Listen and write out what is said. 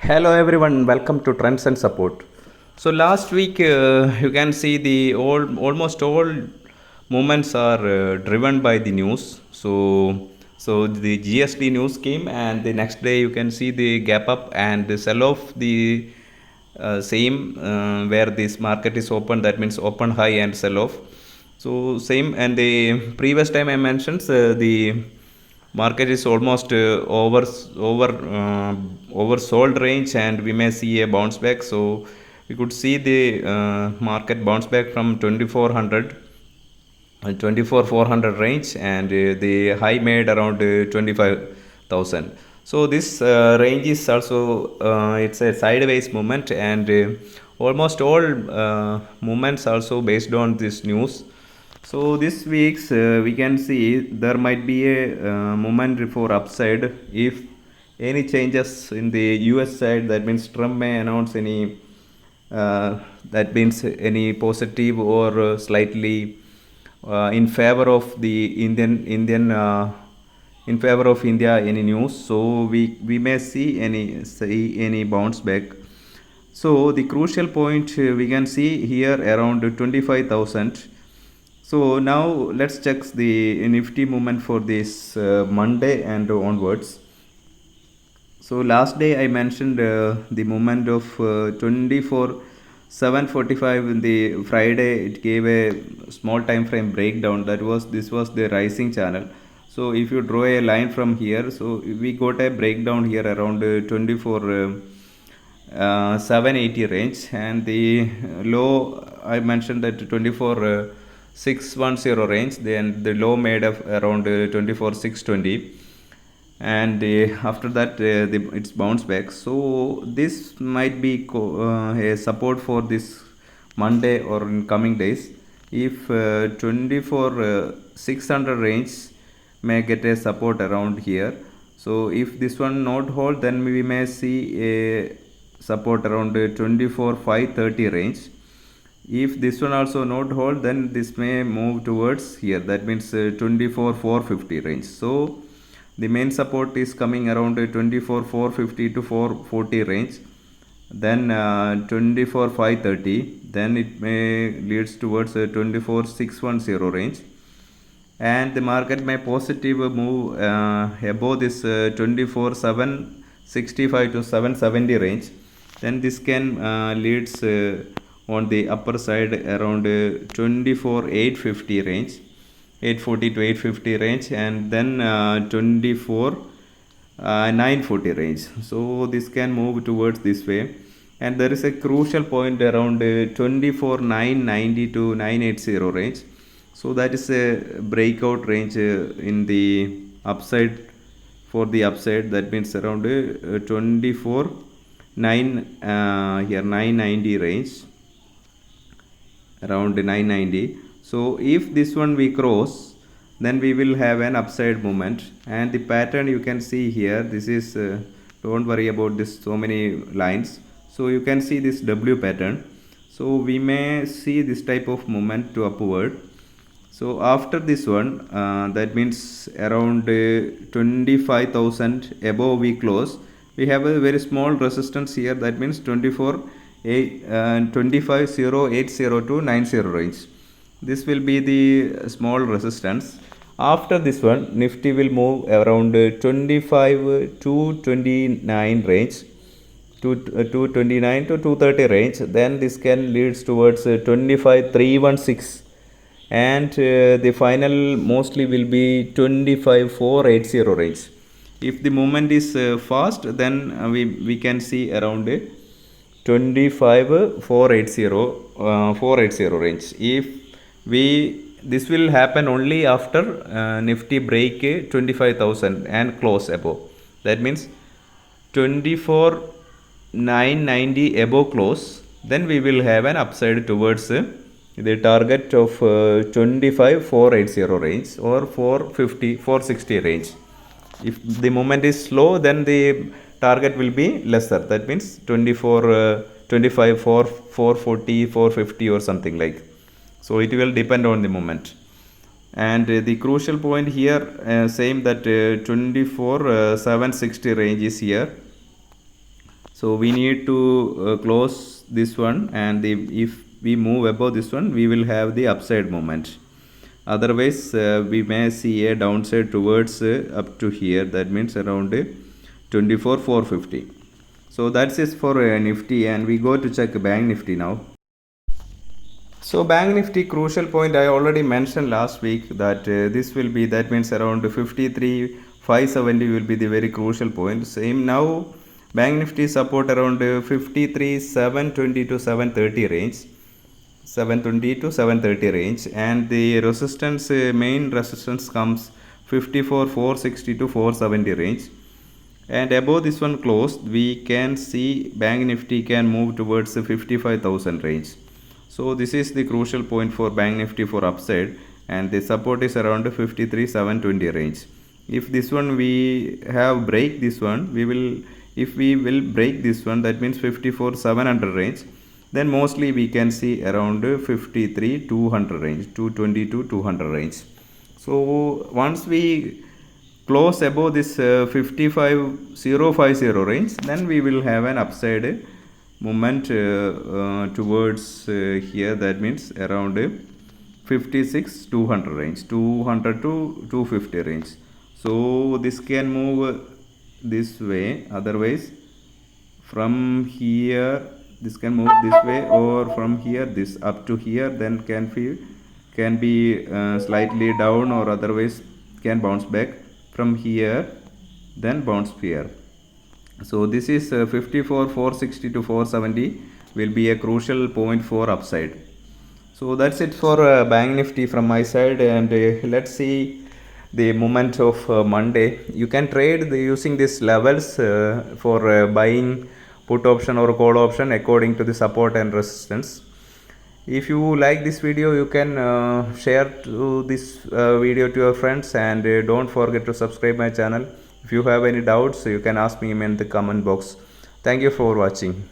Hello everyone, welcome to Trends and Support. So last week you can see the almost all movements are driven by the news. So the GST news came, and the next day you can see the gap up and the sell off the same where this market is open. That means open high and sell off. So same, and the previous time I mentioned the market is almost oversold range, and we may see a bounce back. So we could see the market bounce back from 2400 24,400 range, and the high made around 25,000. So this range is also it's a sideways movement, and almost all movements also based on this news. So this week's we can see there might be a movement for upside if any changes in the US side. That means Trump may announce any that means any positive or slightly in favor of the Indian in favor of India any news. So we may see any bounce back. So the crucial point we can see here around 25,000. So now let's check the Nifty movement for this Monday and onwards. So last day I mentioned the movement of 24 7:45 in the Friday. It gave a small time frame breakdown. This was the rising channel. So if you draw a line from here, so we got a breakdown here around 24 780 range, and the low I mentioned that 24 610 range. Then the low made of around 24 620, and after that it's bounced back. So this might be a support for this Monday or in coming days. If 24 600 range may get a support around here. So if this one not hold, then we may see a support around 24 530 range. If this one also not hold, then this may move towards here. That means 24 450 range. So the main support is coming around 24 450 to 440 range, then 24 530, then it may leads towards 24 610 range, and the market may positive move above this 24 765 to 770 range. Then this can leads on the upper side around 24 850 range, 840 to 850 range, and then 24 940 range. So this can move towards this way, and there is a crucial point around 24 990 to 980 range. So that is a breakout range in the upside. For the upside, that means around 24 9 here 990 range, around 990. So if this one we cross, then we will have an upside movement, and the pattern you can see here. This is don't worry about this so many lines. So you can see this W pattern. So we may see this type of movement to upward. So after this one, that means around 25,000 above we close, we have a very small resistance here. That means 24 25080 to 90 range. This will be the small resistance. After this one, Nifty will move around 25 to 29 range, to 229 to 230 range. Then this can leads towards 25 316, and the final mostly will be 25 480 range. If the movement is fast, then we can see around 25 480 range. If we this will happen only after Nifty break 25,000 and close above. That means 24 990 above close, then we will have an upside towards the target of 25 480 range or 450 460 range. If the movement is slow, then the target will be lesser. That means 24 25 4 440 450 or something like. So it will depend on the moment. And the crucial point here, same that 24 760 range is here. So we need to close this one, and if we move above this one, we will have the upside movement. Otherwise, we may see a downside towards up to here. That means around 24,450. So that's it for Nifty, and we go to check Bank Nifty now. So Bank Nifty crucial point, I already mentioned last week that this will be, that means around 53,570 will be the very crucial point. Same now, Bank Nifty support around 53,720 to 730 range. 720 to 730 range, and the resistance, main resistance comes 54,460 to 470 range. And above this one closed, we can see Bank Nifty can move towards the 55,000 range. So this is the crucial point for Bank Nifty for upside, and the support is around 53,720 range. If this one we have break this one, if we will break this one, that means 54,700 range, then mostly we can see around 53,200 range, 220 to 200 range. So once we close above this 55,050 range, then we will have an upside movement towards here. That means around 56,200 range, 200 to 250 range. So this can move this way. Otherwise, from here this can move this way, or from here this up to here, then can be slightly down, or otherwise can bounce back from here, then bounce here. So this is 54,460 to 470 will be a crucial point for upside. So that's it for Bank Nifty from my side, and let's see the movement of Monday. You can trade using these levels for buying put option or call option according to the support and resistance. If you like this video, you can share this video to your friends, and don't forget to subscribe my channel. If you have any doubts, you can ask me in the comment box. Thank you for watching.